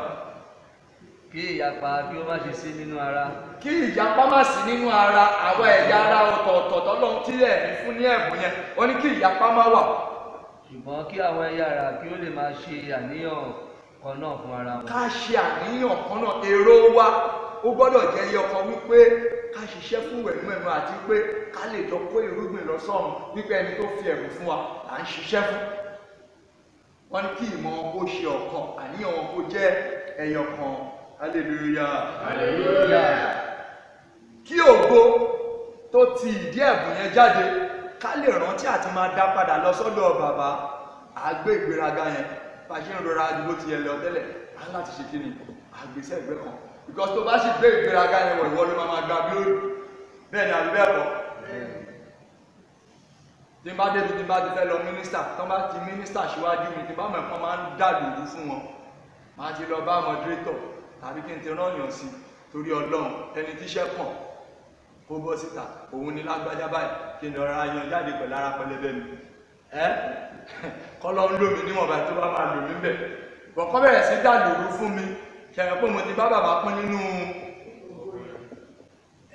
kí ìyapa kí ó má ṣe sí nínú ara kí ìyapa má sí nínú ara àwọn ẹ̀yà ara ọ̀tọ̀ọ̀tọ̀ tọ́lọ́run tí ẹ̀mí fún ní ẹ̀bùn yẹn wọ́n ní kí ìyapa má wà ṣùgbọ́n kí àwọn ẹ̀yà ara kí ó lè máa ṣe àníyàn kan náà fún ara wọn. ká ṣe àníyàn kan náà èrò wa ó gbọ́dọ̀ jẹ́ iye ọkàn wípé ká ṣiṣẹ́ fún ẹ̀mú àti pé ká lè jọ kó irúgbìn lọ sọ́run wípé ẹni tó fi ẹ̀bùn fún wa là ń ṣiṣẹ́ fún wọ́n ní kí ìmọ̀ wọn kó ṣe ọ̀kan àníyàn wọn kó jẹ́ ẹyọ kan hallelujah kí ògo tó ti ìdí ẹ̀bùn yẹn jáde ká lè rántí àti máa dá padà lọ sọ́dọ̀ bàbá àgbé ìgbéraga yẹn bá ṣe ń rọra ju bó ti yẹ lọ tẹ́lẹ̀ á láti ṣe kí ni àgbésẹ̀ ìgbẹ́ kan because tó bá sì gbé ìgbéraga yẹn wọ̀ ìwọ ló máa gba glory bẹ́ẹ̀ ni àbí bẹ́ẹ̀ kọ́ tí n bá débi tí n bá ti fẹ́ lọ mínísítà tó bá ti mínísítà síwájú mi tí bá mọ̀ ẹ̀kọ́ máa ń dàlúrú fún wọn máa ti lọ bá mọdúrétọ̀ tàbí kí n ti rányàn sí torí Ọlọ́run ẹni tíṣẹ́ kàn kó bọ́ síta òun ni lágbájá báyìí kí n lọ ra yan jáde pẹ̀lú ara pẹlẹbẹ mi kọ́lọ́ ń lò mí níwọ̀nba tó bá máa lò mí bẹ̀ bọ̀kọ́ bẹ̀rẹ̀ sí dàlúrú fún mi ṣẹ̀yìn pé mo ti bá bàbá pín nínú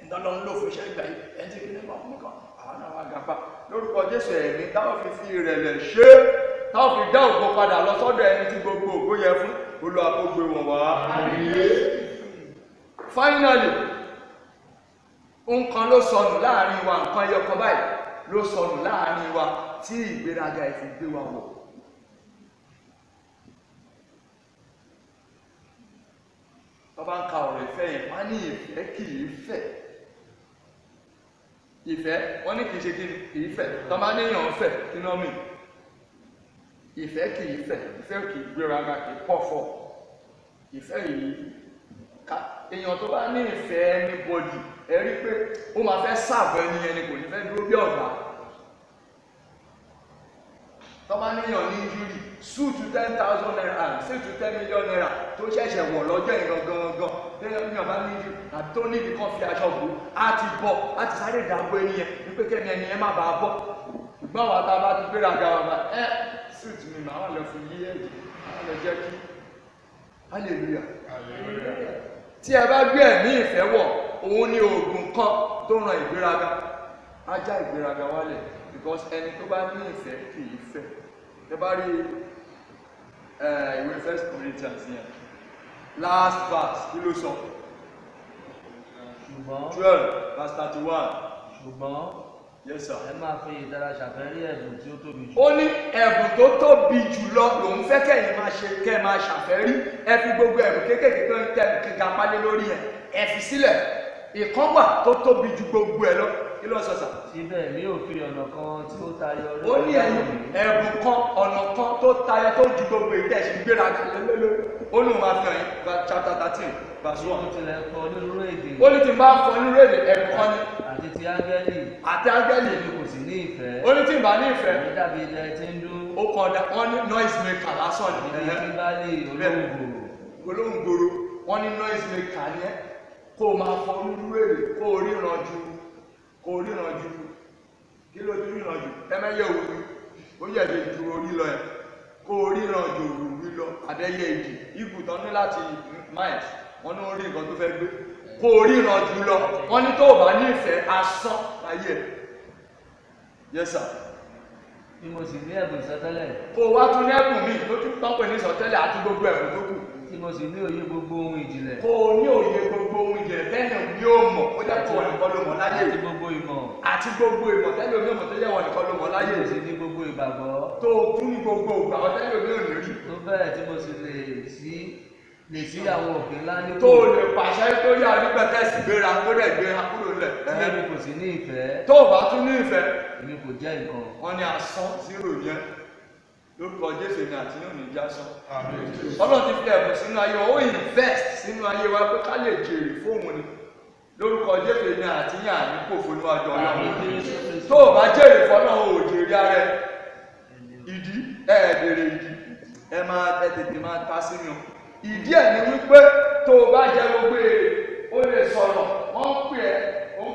ìdánlọ́ ń lò fún iṣẹ́ ìgbà yìí ẹni tí kí ní bọ́ fún mi kan àwọn náà wá gàpá lórúkọ Jésù ẹ̀mí táwọn fi ìrẹ̀lẹ̀ ṣe táwọn fi dá ògo padà lọ sọ́dọ̀ ẹni tí gbogbo ògo yẹ fún Olúwa kó gbé wọn wá. Finally nǹkan ló sọnù láàrin wa nǹkan ẹyọkọ báyìí ló sọnù láàrin wa tí ìgbéraga ẹ̀ fi gbé wa wọ̀. bàbá ń ka ọ̀rọ̀ ìfẹ́ yẹn wá ní ìfẹ́ kì í fẹ́ ìfẹ́ wọ́n ní kìí ṣe kìí fẹ́ tọ́mọ níyàn fẹ́ kí náà mì ìfẹ́ kìí fẹ́ ìfẹ́ kìí gbéraga kìí pọ̀fọ̀ ìfẹ́ yìí èèyàn tó bá ní ìfẹ́ anybody ẹ rí pé ó máa fẹ́ sáàbọ̀ ẹni ẹni kò ní fẹ́ dúró bí ọ̀gá tọ́mọ níyàn ní injury sue to 10,000 naira sue to 10 million naira tó ṣẹ̀ṣẹ̀ wọ̀ lọ́jọ́ ìran gangan lẹ́yìn ọ̀bá ní injury àti tó níbi kan fi aṣọ bò á ti bọ̀ á ti sáré ìdàgbò ẹni yẹn wípé kẹ́ni ẹni yẹn má bàa bọ̀ ṣùgbọ́n àwọn tá a bá ti gbéra ga wà bá suit mi màá wà lọ fi yí ẹ̀jẹ̀ á lọ jẹ́ kí hallelujah tí ẹ bá gbé ẹ̀mí ìfẹ́ wọ̀ òun ní oògùn kan tó ran ìgbéraga á já ìgbéraga wálẹ̀ because ẹni tó bá ní ìfẹ́ kì í fẹ́ ẹ bá rí ìwé 1 Corinthians yẹn last verse kí ló sọ 12 verse 31 ṣùgbọ́n yes sir ẹ máa fi ìdára ṣàfẹ́rí ẹ̀bùn tí ó tóbi jù. ó ní ẹ̀bùn tó tóbi jùlọ lòun fẹ́ kẹ́yìn máa ṣe kẹ́ máa ṣàfẹ́rí ẹ fi gbogbo ẹ̀bùn kéékèèké tó ń tẹ̀ kíga pálé lórí yẹn ẹ fi sílẹ̀ ìkan wà tó tóbi ju gbogbo ẹ lọ kí ló sọ sà. síbẹ̀ mi ò fi ọ̀nà kan tí ó tayọ ó ní ẹ̀bùn kan ọ̀nà kan tó tayọ tó ju gbogbo ìtẹ̀sí gbéraga lélẹ́lẹ́ ó ní òun máa fi hàn yín chapter 13 verse 1. ó tilẹ̀ kọ onírúurú èdè. ó ní tí n bá fọ onírúurú èdè ẹ̀bùn kan ni. àti ti áńgẹ́lì. àti áńgẹ́lì èmi kò sì ní ìfẹ́. ó ní tí n bá ní ìfẹ́. èmi dàbí ilẹ̀ tí ń dún. ó kàn dá wọ́n ní noise maker lásán ni. ibi tí bá lè olóńgbò. olóńgbòrò wọ́n ní noise maker ni ẹ́ kó o máa fọ onírúurú èdè kó o ríran ju kí ló ti ríran jù ẹmẹ́yẹ òwúrú ó yẹ̀ lè ju orí lọ ẹ̀ kó o ríran jù òwúrú lọ àbẹ́yẹ ìdì ibùtọ́ ní láti miles wọ́n ní orí nǹkan tó fẹ́ gbé kó o ríran jù lọ wọ́n ní tó o bá ní ìfẹ́ asán ayé ẹ̀ yes sir. bí mo sì ní ẹ̀bùn ìsọtẹ́lẹ̀. kó o wá tún ní ẹ̀bùn míì tó tún tán pè ní ìsọtẹ́lẹ̀ àti gbogbo ẹ̀bùn tó kù. tí mo sì ní òye gbogbo ohun ìjìnlẹ̀. kó o ní òye gbogbo ohun ìjìnlẹ̀ tẹ́lẹ̀ ní ó mọ̀ ó jẹ́ kó o nìkan ló mọ̀ láyé. àti gbogbo ìmọ̀. àti gbogbo ìmọ̀ tẹ́lẹ̀ omi ọmọ tó yẹ wọn nìkan ló mọ̀ láyé. mo sì ní gbogbo ìgbàgbọ́. tó o tún ní gbogbo ìgbàgbọ́ tẹ́lẹ̀ omi ò ní rí. tó bẹ́ẹ̀ tí mo sì lè sí àwọn òkè ńlá ní. tó o lè pàṣẹ tó yà nígbà tẹ́sí gbéra tó dẹ̀ gbéra kúrò lẹ̀. èmi kò sì ní ìfẹ́. tó o bá tún ní ìfẹ́. èmi kò jẹ́ nǹkan. wọ́n ní asán zero yẹn lórúkọ Jésù ní àti yóò ní jásán. Ọlọ́run ti fi ẹ̀bùn sínú ayé wa ó invest sínú ayé wa pé ká lè jèrè fóun ni lórúkọ Jésù ní àti yàn ní kò fún níwájú Ọlọ́run. tó o bá jèrè fọ́nà o jèrè ara ẹ ìdí ẹ̀ẹ́dẹ̀rẹ̀ ìdí ẹ máa tètè máa ta sínú ìdí ẹ̀ ni wípé tó o bá jẹ gbogbo èrè ó lè sọ̀rọ̀ wọ́n pè ẹ́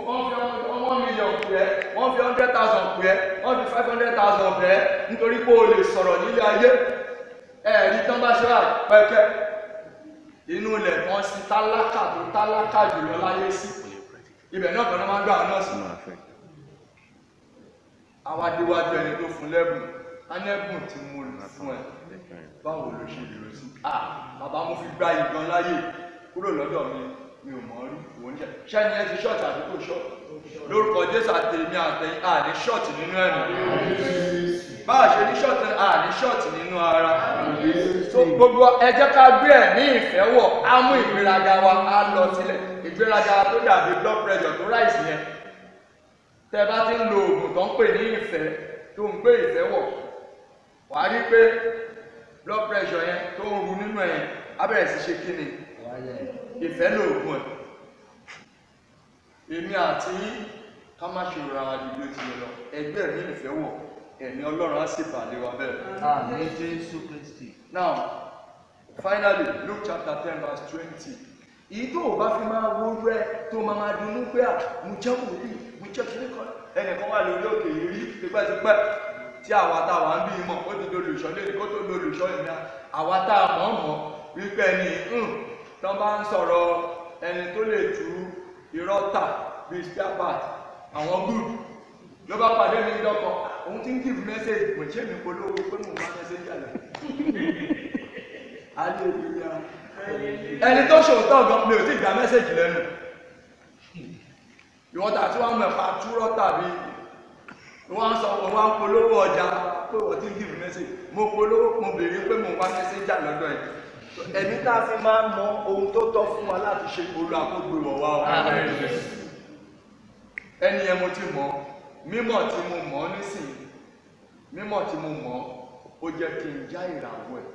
wọ́n fi 1 million pè ẹ́ wọ́n fi 100,000 pè ẹ́ wọ́n fi 500,000 pè ẹ́ nítorí pé o lè sọ̀rọ̀ nílé ayé ẹ̀rí tán bá ṣe pẹ́kẹ́ inú ilẹ̀ kan sí tálákà tó tálákà jùlọ láyé sí ibẹ̀ náà kan náà máa ń gbà náà sí àwọn adéwájú ẹni tó fún lẹ́bùn anẹ́bùn tí mo lù fún ẹ báwo ló ṣe lò sí bàbá mo fi gba ìgan láyé kúrò lọ́dọ̀ mi ò mọ̀ rí òun jẹ́ ṣẹ́ni ẹ ti ṣọ́ọ̀tì àbí kò ṣọ́ọ̀tì lórúkọ Jésù àtẹ̀mí àtẹ̀yìn àní ṣọ́ọ̀tì nínú ẹ̀mí bá a ṣe ní ṣọ́ọ̀tì àní ṣọ́ọ̀tì nínú ara so gbogbo ẹ jẹ́ ká gbé ẹ̀mí ìfẹ́ wọ̀ á mú ìgbéraga wa á lọ sílẹ̀ ìgbéraga tó dàbí blood pressure tó ráìsì yẹn tẹ́ bá ti ń lo oògùn tó ń pè ní ìfẹ́ tó ń gbé ìfẹ́ wọ̀ wàá rí pé blood pressure yẹn tó ń ru nínú ẹ̀yìn á bẹ̀rẹ̀ sí ṣe kí ni ìfẹ́ lóògùn ẹ̀ èmi àti ká má ṣe ra àdúgbò tí ó lọ ẹgbẹ́ mi ìfẹ́ wọ̀ ẹ̀mí Ọlọ́run á sì bàlẹ̀ wa bẹ́ẹ̀. àmín Jésù Kristi. Now finally Luke chapter 10 verse 20 èyí tó o bá fi máa wó rẹ tó máa dunú pé mo jẹ́ wòlíì mo jẹ́ kíní kan ẹnìkan wà lórí òkè yìí rí tipẹ́tipẹ́ tí àwa tá a wà ń bí mọ̀ ó ti dolùṣọ́ lé kó tó dolùṣọ́ ìmíà àwa tá a mọ̀ mọ̀ wípé ẹni tán bá ń sọ̀rọ̀ ẹni tó lè tú irọ́ tà bíi spare part àwọn good ló bá pàdé mi lọ́kọ̀ òun ti ń give message pé ṣé mi polówó pé mo bá message àlẹ́ hallelujah ẹni tó ṣòótọ́ gan mi ò tí gba message lẹ́nu ìwọ́n tà tí wọ́n mẹ́fà túrọ́ tàbí wọ́n sọ wọ́n polówó ọjà pé wọ́n ti ń give message mo polówó mo béèrè pé mo bá message àlọ́dọ̀ ẹ̀ ẹni tá a fi máa ń mọ ohun tó tọ́ fún wa láti ṣe olú àkógbè wọ̀ wá o ẹni yẹn mo ti mọ̀ mímọ̀ tí mo mọ̀ nísìnyí mímọ̀ tí mo mọ̀ ó jẹ́ kí n já ìràwọ̀ ẹ̀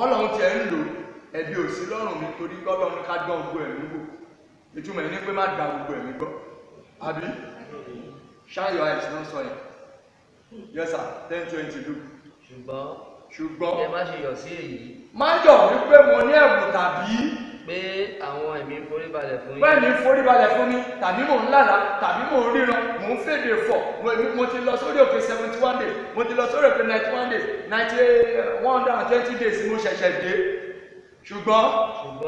Ọlọ́run tiẹ̀ ń lò ẹ̀bi ò sí lọ́rùn mi torí Ọlọ́run ká dán gbogbo ẹ̀mí wò ìtumọ̀ ẹni pé má da gbogbo ẹ̀mí gbọ́ àbí shine your eyes náà sọ yẹn yes sir 10:20 do ṣùgbọ́n ẹ má ṣe yọ̀ sí èyí má yọ̀ wípé mo ní ẹ̀bùn tàbí pé àwọn ẹ̀mí ń forí balẹ̀ fún yín. bẹ́ẹ̀ ni forí balẹ̀ fún mi tàbí mò ń lálà tàbí mò ń ríran mò ń fèdè fọ̀ mo ti lọ sórí òkè 71 days mo ti lọ sórí òkè 91 days 120 days mo ṣẹ̀ṣẹ̀ dé ṣùgbọ́n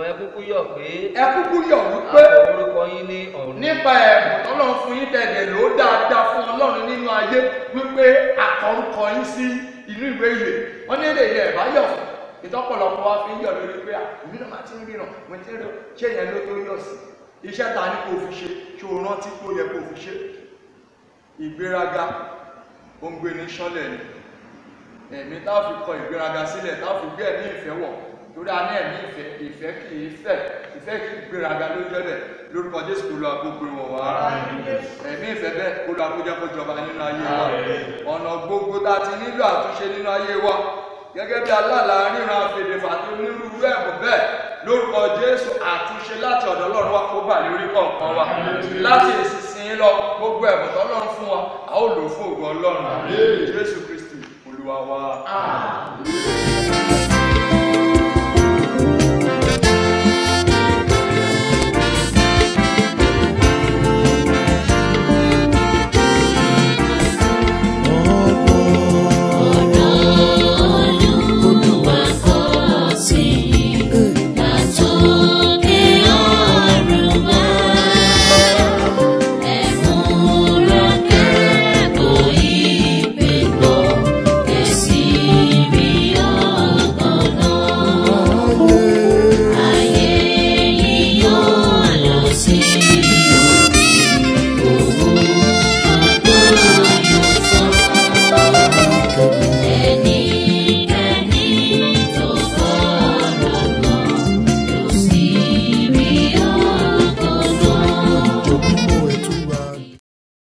ẹ kúkú yọ̀ pé ẹ kúkú yọ̀ wípé a kọ orúkọ yín ní ọ̀run nípa ẹ̀bùn tọ́lọ́run fún yín tẹ̀lé ló dáadáa fún Ọlọ́run nínú ayé wípé àkọrúkọ yín sí inú ìwé ìyè wọ́n ní èdè ilẹ̀ ẹ̀bá yọ̀ fún ìtọ́pọ̀lọpọ̀ wa fi ń yọ̀ lórí pé èmi náà máa ti ń ríran mo ti ń rí ṣé yẹn ló tó yọ̀ sí iṣẹ́ ta ni kò fi ṣe ṣé o rántí kó yẹ kó fi ṣe ìgbéraga ó ń gbé ní ṣánlẹ̀ ni ẹ̀mí tá a fi kọ ìgbéraga sílẹ̀ tá a fi gbé ẹ̀mí ìfẹ́ wọ̀ torí a ní ẹ̀mí ìfẹ́ kì í fẹ́ ìfẹ́ kì í gbéraga ló jẹ́ bẹ̀ lórúkọ Jésù kó lọ àgbógbó ìwọ̀n wá ẹ̀mí ìfẹ́ bẹ́ẹ̀ kó lọ àkójọ kó jọba nínú ayé wa ọ̀nà gbogbo tá a ti nílò àtúnṣe nínú ayé wa gẹ́gẹ́ bí alálà ríran àfèdèfà àti onírúurú ẹ̀bùn bẹ́ẹ̀ lórúkọ Jésù àtúnṣe láti ọ̀dọ̀ Ọlọ́run wa kó bà lórí kọ̀ọ̀kan wa láti ìsinsìnyí lọ gbogbo ẹ̀bùn tọ́lọ́run fún wa a ó lò fún ògo Ọlọ́run Jésù Kristi Olúwa wa.